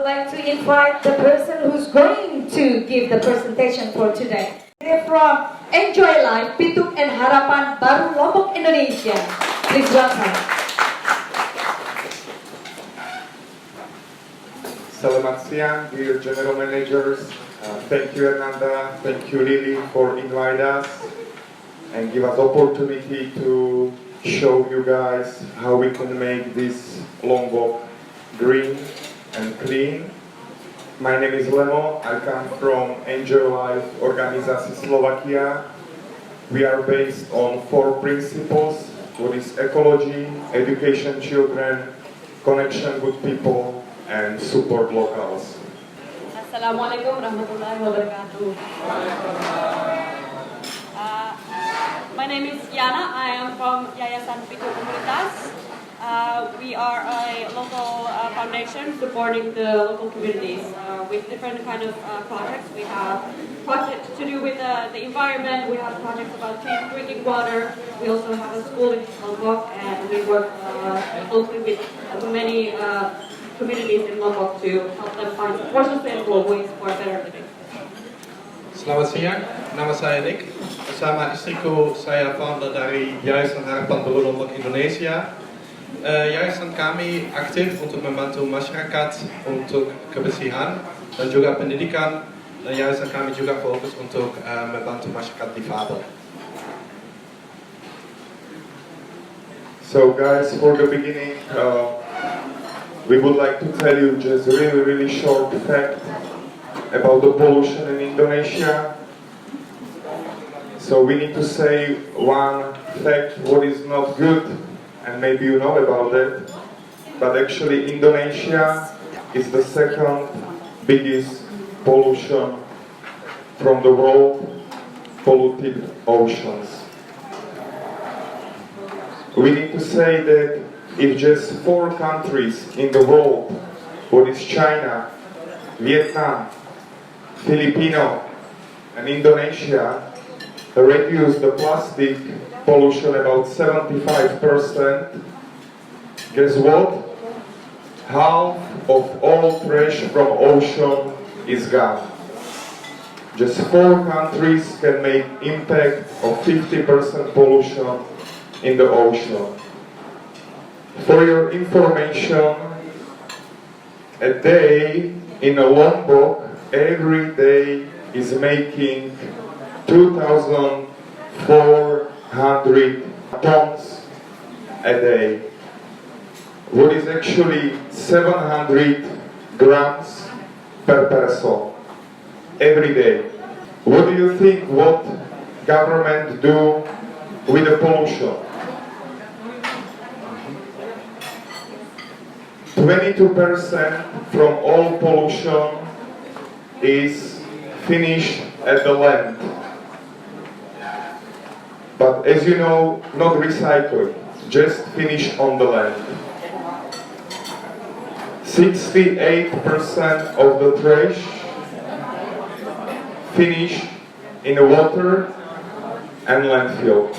would like to invite the person who's going to give the presentation for today. They're from Enjoy Life, Pituq and Harapan, Baru, Lombok, Indonesia. Please welcome. Selamat siang, dear general managers. Thank you, Ananda. Thank you, Lily, for inviting us and give us opportunity to show you guys how we can make this Lombok green and clean. My name is Lemo. I come from Enjoy Life Organization Slovakia. We are based on 4 principles: what is ecology, education children, connection with people, and support locals. Assalamualaikum warahmatullahi wabarakatuh. My name is Yana. I am from Yayasan Pituq Komunitas. We are a local foundation supporting the local communities with different kind of projects. We have projects to do with the environment. We have projects about clean drinking water. We also have a school in Lombok, and we work closely with many communities in Lombok to help them find more sustainable ways for better living. Selamat siang, nama saya Nick. Bersama istriku, saya founder dari Yayasan Harapan Baru Lombok Indonesia. Yayasan kami aktif untuk membantu masyarakat untuk kebersihan dan juga pendidikan. Dan yayasan kami juga fokus untuk membantu masyarakat difabel. So guys, for the beginning, we would like to tell you just a really short fact about the pollution in Indonesia. So we need to say one fact what is not good, and maybe you know about that, but actually Indonesia is the second biggest pollution from the world, polluted oceans. We need to say that if just 4 countries in the world, what is China, Vietnam, Filipino, and Indonesia, reduce the plastic pollution about 75%, guess what? Half of all trash from ocean is gone. Just 4 countries can make impact of 50% pollution in the ocean. For your information, a day in Lombok every day is making 2,400 tons a day, what is actually 700 grams per person every day. What do you think what government do with the pollution? 22% from all pollution is finished at the land. But as you know, not recycled, just finished on the land. 68% of the trash finish in the water and landfill.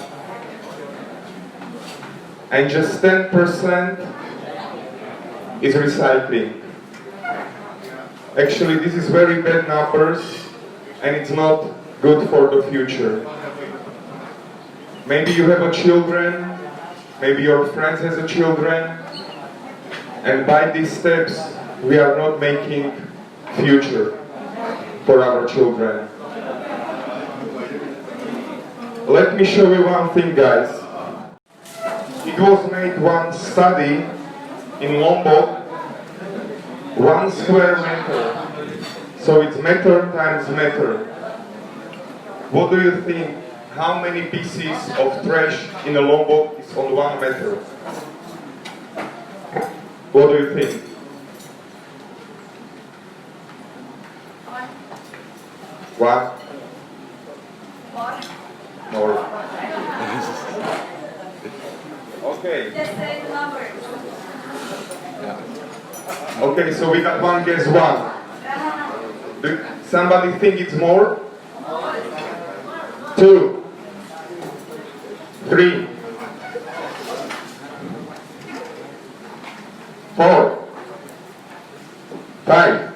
And just 10% is recycling. Actually, this is very bad numbers, and it's not good for the future. Maybe you have a children, maybe your friends has a children, and by these steps, we are not making future for our children. Let me show you one thing, guys. It was made one study in Lombok, 1 square meter. So it's meter times meter. What do you think? How many pieces of trash in a Lombok is on 1 meter? What do you think? 1? More. Okay. Just say the numbers. Okay, so we got one guess 1. Do somebody think it's more? 2, 3, 4, 5, 5,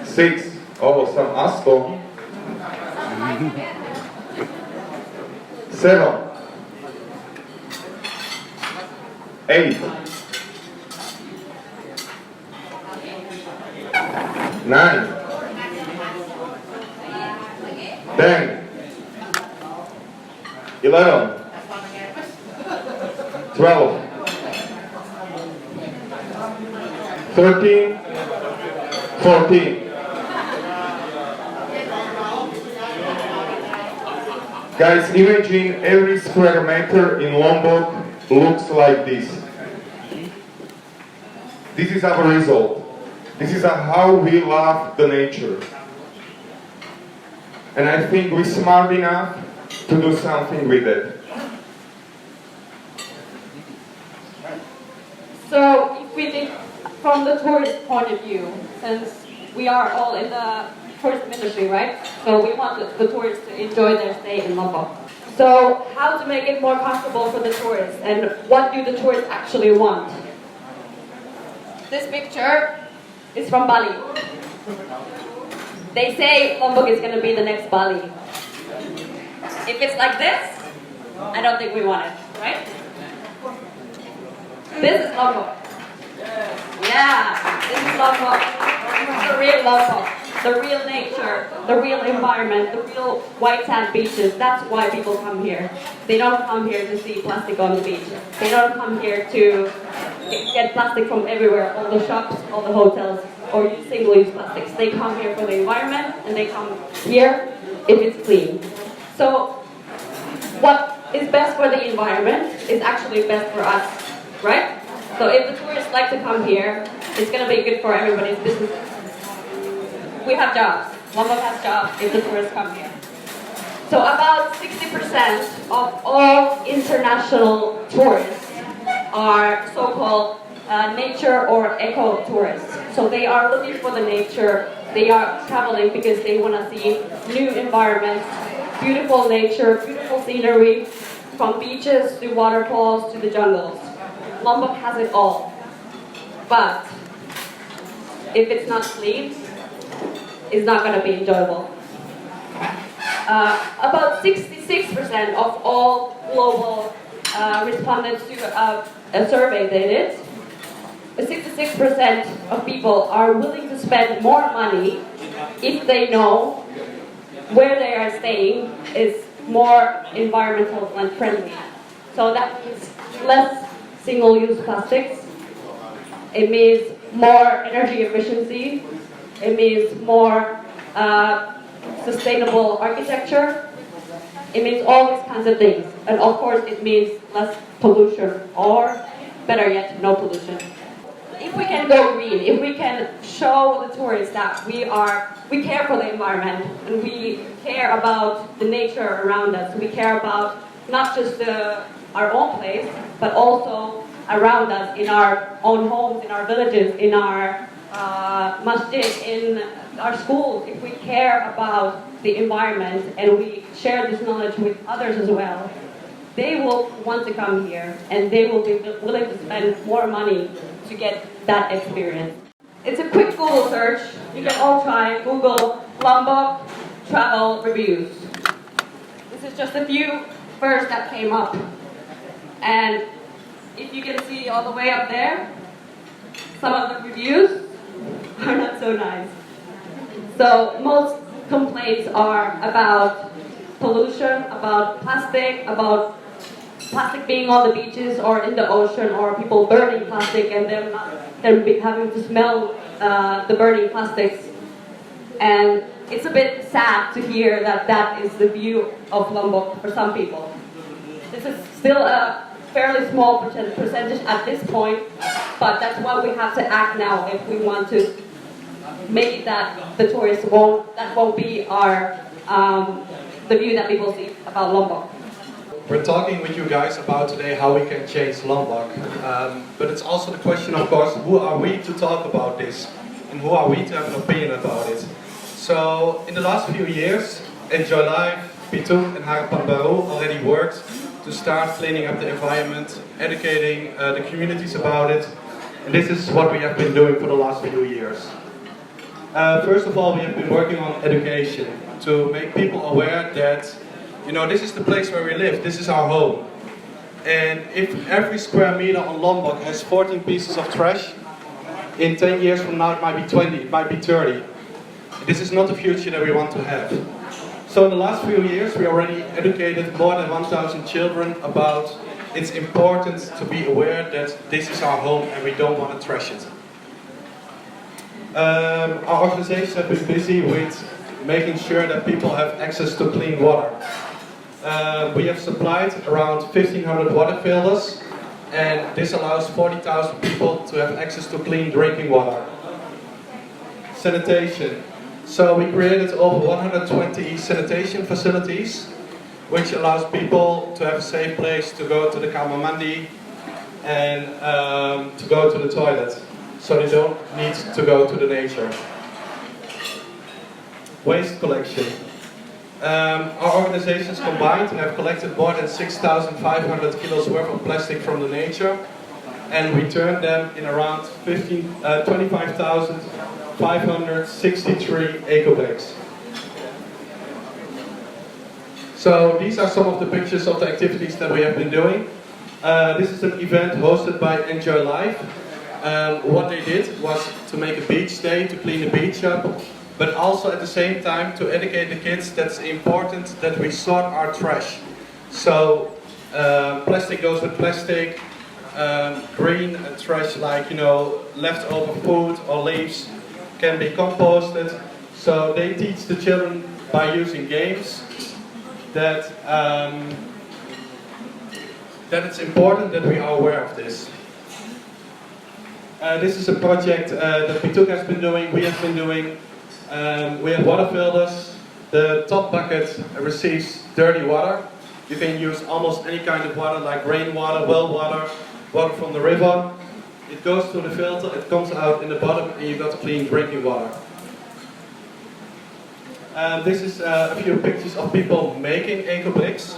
6, oh, some asto. 7, 8, 9, 10, 11, 12, 13, 14. Guys, imagine every square meter in Lombok looks like this. This is our result. This is how we love the nature. And I think we're smart enough to do something with it. So if we think from the tourist point of view, since we are all in the tourist industry, right? So we want the tourists to enjoy their stay in Lombok. So how to make it more comfortable for the tourists, and what do the tourists actually want? This picture is from Bali. They say Lombok is going to be the next Bali. If it's like this, I don't think we want it, right? This is Lombok. Yeah, this is Lombok. The real Lombok. The real nature, the real environment, the real white sand beaches. That's why people come here. They don't come here to see plastic on the beach. They don't come here to get plastic from everywhere, all the shops, all the hotels, or use single-use plastics. They come here for the environment, and they come here if it's clean. So what is best for the environment is actually best for us, right? So if the tourists like to come here, it's going to be good for everybody's business. We have jobs. Lombok has jobs if the tourists come here. So about 60% of all international tourists are so-called nature or eco-tourists. So they are looking for the nature. They are traveling because they want to see new environments, beautiful nature, beautiful scenery, from beaches to waterfalls to the jungles. Lombok has it all. But if it's not clean, it's not going to be enjoyable. About 66% of all global respondents to a survey they did, 66% of people are willing to spend more money if they know where they are staying is more environmental and friendly. So that means less single-use plastics. It means more energy efficiency. It means more sustainable architecture. It means all these kinds of things. And of course, it means less pollution, or better yet, no pollution. If we can go green, if we can show the tourists that we care for the environment, and we care about the nature around us, we care about not just our own place, but also around us, in our own homes, in our villages, in our masjid, in our schools. If we care about the environment and we share this knowledge with others as well, they will want to come here, and they will be willing to spend more money to get that experience. It's a quick Google search. You can all try Google Lombok travel reviews. This is just a few first that came up. And if you can see all the way up there, some of the reviews are not so nice. So most complaints are about pollution, about plastic being on the beaches or in the ocean, or people burning plastic and them having to smell the burning plastics. And it's a bit sad to hear that that is the view of Lombok for some people. This is still a fairly small percentage at this point, but that's what we have to act now if we want to make it that the tourists won't be our the view that people see about Lombok. We're talking with you guys about today how we can change Lombok, but it's also the question, of course, who are we to talk about this, and who are we to have an opinion about it? So in the last few years, Enjoy Life, Pituq and Harapan already worked to start cleaning up the environment, educating the communities about it, And this is what we have been doing for the last few years. First of all, we have been working on education to make people aware that, you know, this is the place where we live, this is our home. And if every square meter on Lombok has 14 pieces of trash, in 10 years from now it might be 20, it might be 30. This is not the future that we want to have. So in the last few years we already educated more than 1,000 children about its importance to be aware that this is our home and we don't want to trash it. Our organizations have been busy with making sure that people have access to clean water. We have supplied around 1,500 water filters, and this allows 40,000 people to have access to clean drinking water. Sanitation. So we created over 120 sanitation facilities, which allows people to have a safe place to go to the kamar mandi and to go to the toilet, so they don't need to go to the nature. Waste collection. Our organizations combined have collected more than 6,500 kilos worth of plastic from the nature and returned them in around 25,563 eco bags. So these are some of the pictures of the activities that we have been doing. This is an event hosted by Enjoy Life. What they did was to make a beach day, to clean the beach up, but also at the same time to educate the kids that it's important that we sort our trash. So plastic goes with plastic, green trash like, you know, leftover food or leaves can be composted. So they teach the children by using games that it's important that we are aware of this. This is a project that Pituq has been doing, we have been doing. We have water filters. The top bucket receives dirty water. You can use almost any kind of water like rainwater, well water, water from the river. It goes through the filter, it comes out in the bottom and you got clean drinking water. This is a few pictures of people making eco bricks.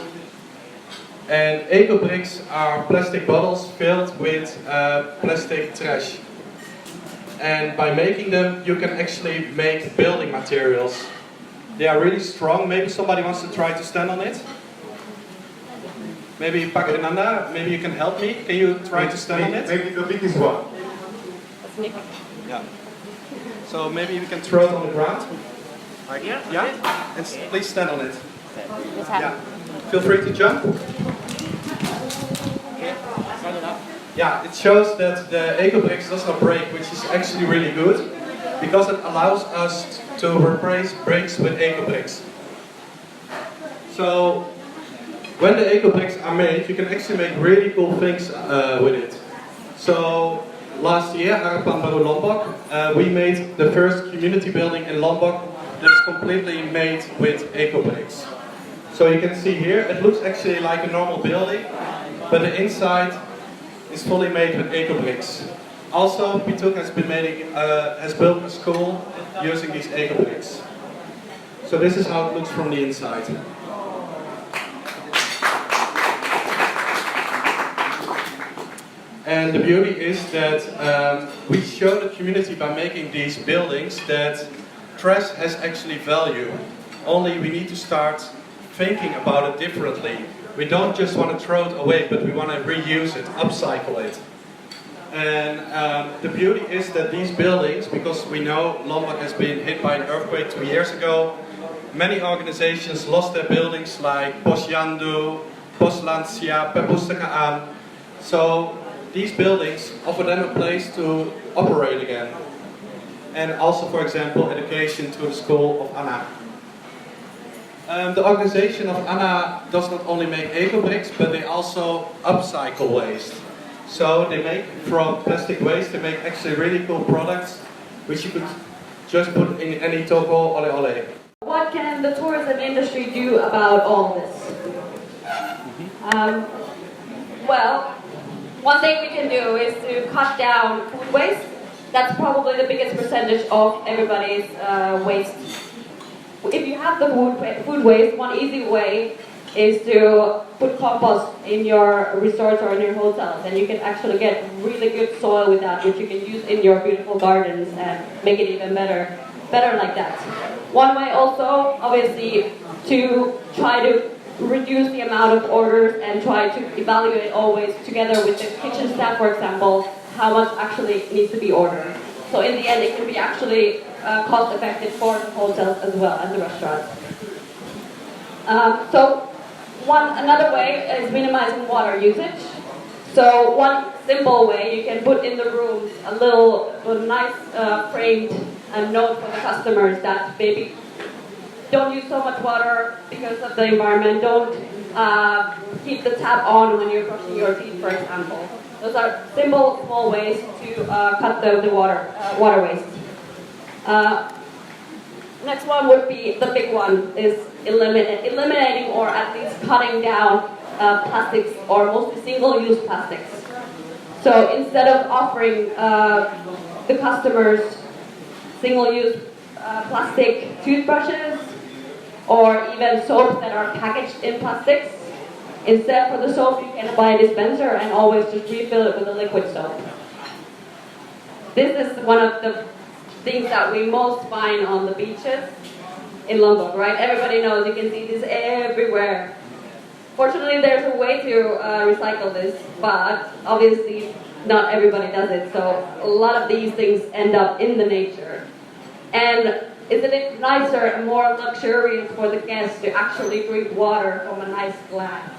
And eco bricks are plastic bottles filled with plastic trash. And by making them, you can actually make building materials. They are really strong. Maybe somebody wants to try to stand on it. Maybe Pagananda, maybe you can help me. Can you try to stand on it? Maybe the biggest one. Yeah. So maybe we can throw it on the ground. Like here? Yeah? And please stand on it. Yeah. Feel free to jump. Yeah, it shows that the eco bricks does not break, which is actually really good, because it allows us to replace bricks with eco bricks. So when the eco bricks are made, you can actually make really cool things with it. So last year, Harapan Baru Lombok, we made the first community building in Lombok that is completely made with eco bricks. So you can see here, it looks actually like a normal building, but the inside is fully made with eco bricks. Also, Pituq has built a school using these eco bricks. So this is how it looks from the inside. And the beauty is that we show the community by making these buildings that trash has actually value. Only we need to start thinking about it differently. We don't just want to throw it away, but we want to reuse it, upcycle it. And the beauty is that these buildings, because we know Lombok has been hit by an earthquake 2 years ago, many organizations lost their buildings like Posyandu, Poslansia, Perpustakaan. So these buildings offer them a place to operate again. And also, for example, education to the school of Anna. The organization of Anna does not only make eco bricks, but they also upcycle waste. So they make from plastic waste, they make actually really cool products, which you could just put in any toko, ole ole. What can the tourism industry do about all this? Well, one thing we can do is to cut down food waste. That's probably the biggest percentage of everybody's waste. If you have the food waste, one easy way is to put compost in your resorts or in your hotels, and you can actually get really good soil with that, which you can use in your beautiful gardens and make it even better like that. One way also, obviously, to try to reduce the amount of orders and try to evaluate always together with the kitchen staff, for example, how much actually needs to be ordered. So in the end, it can be actually cost effective for the hotels as well as the restaurants. Another way is minimizing water usage. So one simple way, you can put in the rooms a nice framed note for the customers that maybe don't use so much water because of the environment. Don't keep the tap on when you're brushing your teeth, for example. Those are simple, small ways to cut the water waste. Next one would be, the big one, is eliminating or at least cutting down plastics, or mostly single-use plastics. So instead of offering the customers single-use plastic toothbrushes or even soaps that are packaged in plastics, instead for the soap you can buy a dispenser and always just refill it with a liquid soap. This is one of the things that we most find on the beaches in Lombok, right? Everybody knows, you can see this everywhere. Fortunately, there's a way to recycle this, but obviously not everybody does it. So a lot of these things end up in the nature. And isn't it nicer and more luxurious for the guests to actually drink water from a nice glass?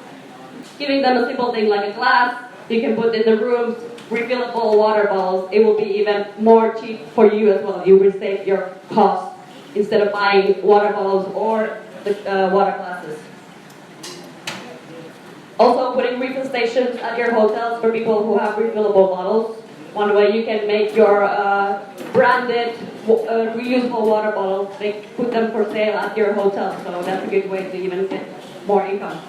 Giving them a simple thing like a glass, you can put in the rooms, refillable water bottles. It will be even more cheap for you as well. You will save your cost instead of buying water bottles or the water glasses. Also, putting refill stations at your hotels for people who have refillable bottles. One way you can make your branded reusable water bottles, put them for sale at your hotel. So that's a good way to even get more income.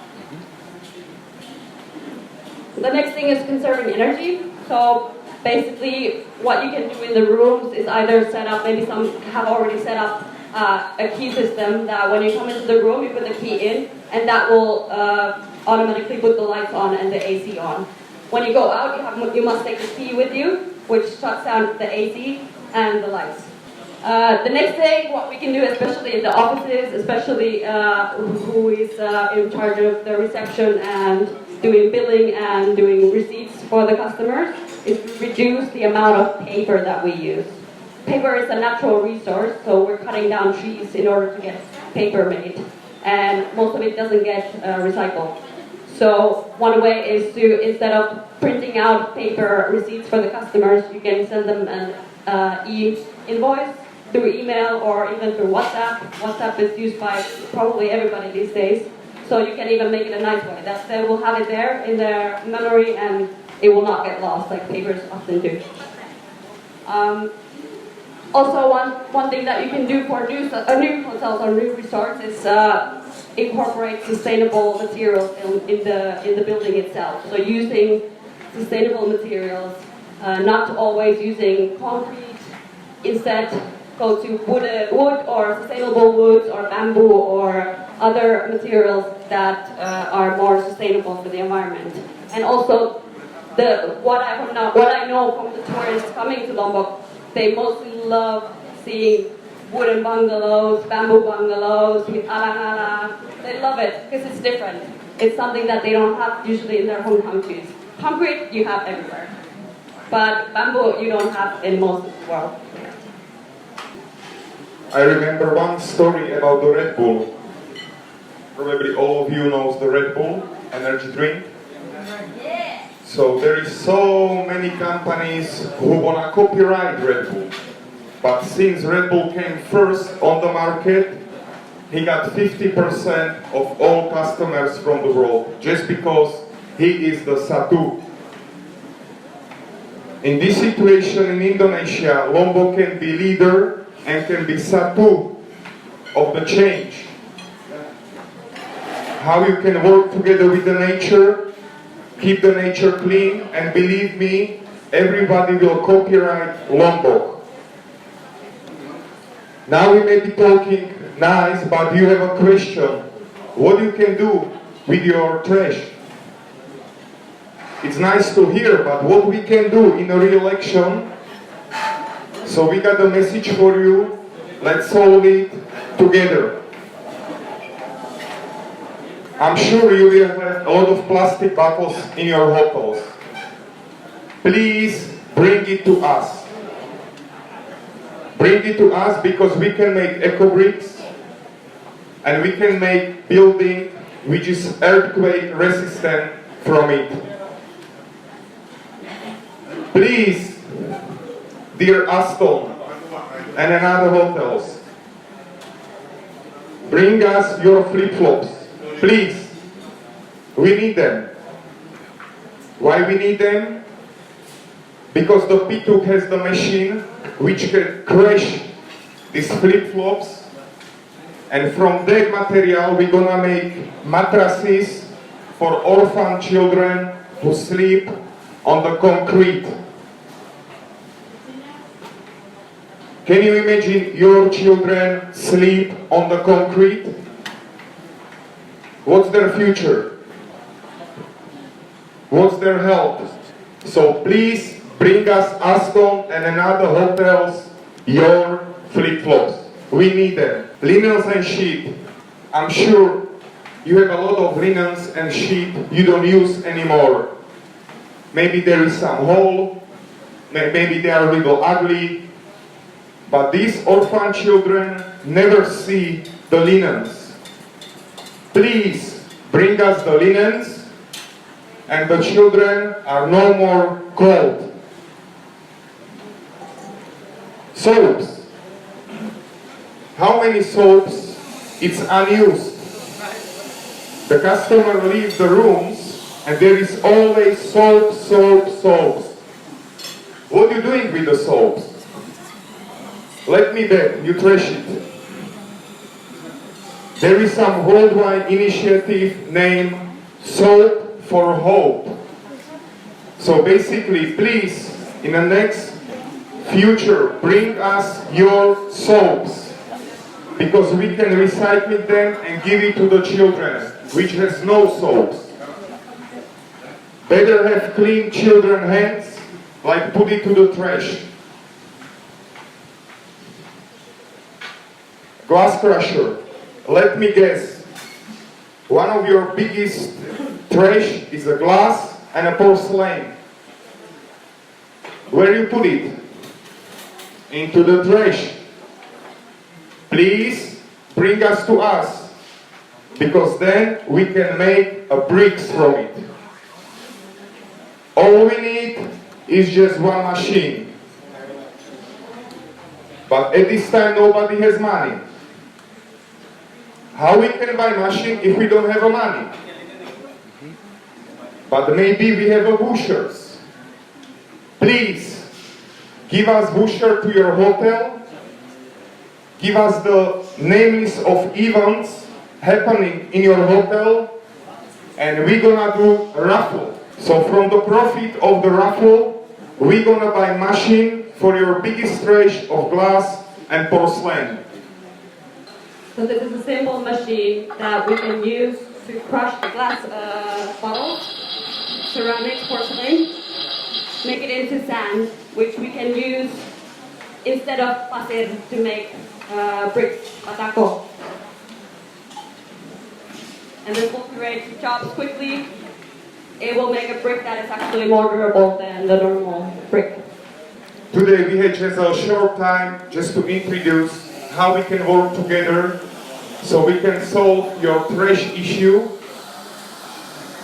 The next thing is conserving energy. So basically what you can do in the rooms is either set up, maybe some have already set up a key system that when you come into the room, you put the key in, and that will automatically put the lights on and the AC on. When you go out, you must take the key with you, which shuts down the AC and the lights. The next thing, what we can do, especially in the offices, especially who is in charge of the reception and doing billing and doing receipts for the customers, is to reduce the amount of paper that we use. Paper is a natural resource, so we're cutting down trees in order to get paper made, and most of it doesn't get recycled. So one way is to, instead of printing out paper receipts for the customers, you can send them an e-invoice through email or even through WhatsApp. WhatsApp is used by probably everybody these days, so you can even make it a nice way that they will have it there in their memory and it will not get lost like papers often do. Also, one thing that you can do for new hotels or new resorts is incorporate sustainable materials in the building itself. So using sustainable materials, not always using concrete. Instead, go to wood or sustainable woods or bamboo or other materials that are more sustainable for the environment. And also, what I know from the tourists coming to Lombok, they mostly love seeing wooden bungalows, bamboo bungalows with alang-alang. They love it because it's different. It's something that they don't have usually in their home countries. Concrete you have everywhere, but bamboo you don't have in most of the world. I remember one story about the Red Bull. Probably all of you knows the Red Bull energy drink. So there is so many companies who wanna copyright Red Bull. But since Red Bull came first on the market, he got 50% of all customers from the world, just because he is the satu. In this situation in Indonesia, Lombok can be leader and can be satu of the change. How you can work together with the nature, keep the nature clean, and believe me, everybody will copyright Lombok. Now we may be talking nice, but you have a question. What you can do with your trash. It's nice to hear, but what we can do in a real action, so we got a message for you, let's solve it together. I'm sure you will have a lot of plastic bottles in your hotels. Please bring it to us. Bring it to us because we can make eco bricks and we can make building which is earthquake resistant from it. Please, dear Aston and another hotels, bring us your flip-flops. Please, we need them. Why we need them? Because the Pituq has the machine which can crush these flip-flops, and from that material we're gonna make mattresses for orphan children who sleep on the concrete. Can you imagine your children sleep on the concrete? What's their future? What's their health? So please bring us Aston and another hotels your flip-flops. We need them. Linens and sheet. I'm sure you have a lot of linens and sheet you don't use anymore. Maybe there is some hole, maybe they are a little ugly, but these orphan children never see the linens. Please bring us the linens and the children are no more cold. Soaps. How many soaps? It's unused. The customer leaves the rooms and there is always soaps. What are you doing with the soaps? Let me bet, you trash it. There is some worldwide initiative named Soap for Hope. So basically, please, in the next future, bring us your soaps, because we can recycle them and give it to the children, which has no soaps. Better have clean children hands, like put it to the trash. Glass crusher. Let me guess. One of your biggest trash is a glass and a porcelain. Where you put it? Into the trash. Please bring us to us, because then we can make a bricks from it. All we need is just one machine. But at this time nobody has money. How we can buy machine if we don't have a money? But maybe we have a bushers. Please, give us busher to your hotel. Give us the names of events happening in your hotel, and we're gonna do a raffle. So from the profit of the raffle, we're gonna buy machine for your biggest trash of glass and porcelain. So this is a simple machine that we can use to crush the glass bottles, ceramics, porcelain, make it into sand, which we can use instead of pasir to make bricks, batako. And this will create jobs quickly. It will make a brick that is actually more durable than the normal brick. Today we had just a short time just to introduce how we can work together so we can solve your trash issue.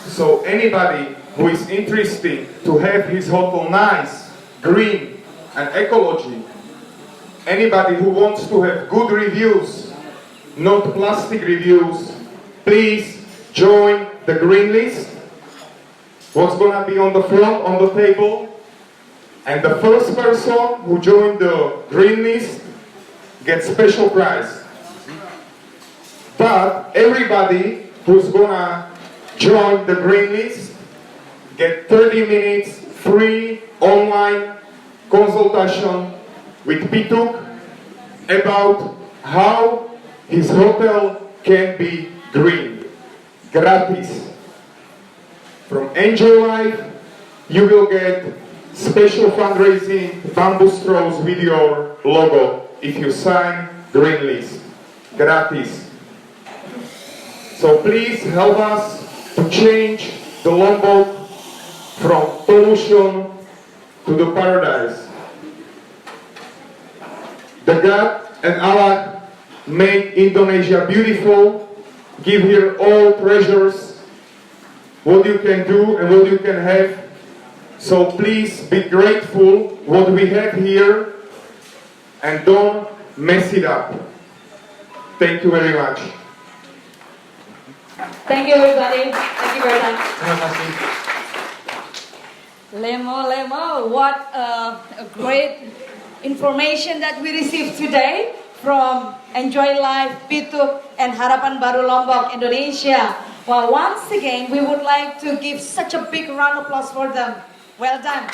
So anybody who is interested to have his hotel nice, green and ecology, anybody who wants to have good reviews, not plastic reviews, please join the green list. What's gonna be on the front, on the table? And the first person who joined the green list gets special prize. But everybody who's gonna join the green list get 30 minutes free online consultation with Pituq about how his hotel can be green. gratis. From Enjoy Life, you will get special fundraising bamboo straws with your logo if you sign green list. Gratis. So please help us to change the Lombok from pollution to the paradise. The God and Allah make Indonesia beautiful, give here all treasures, what you can do and what you can have. So please be grateful what we have here and don't mess it up. Thank you very much. Thank you, everybody. Thank you very much. Terima kasih. Lemo, what a great information that we received today from Enjoy Life, Pituq, and Harapan Baru Lombok, Indonesia. Well, once again, we would like to give such a big round of applause for them. Well done.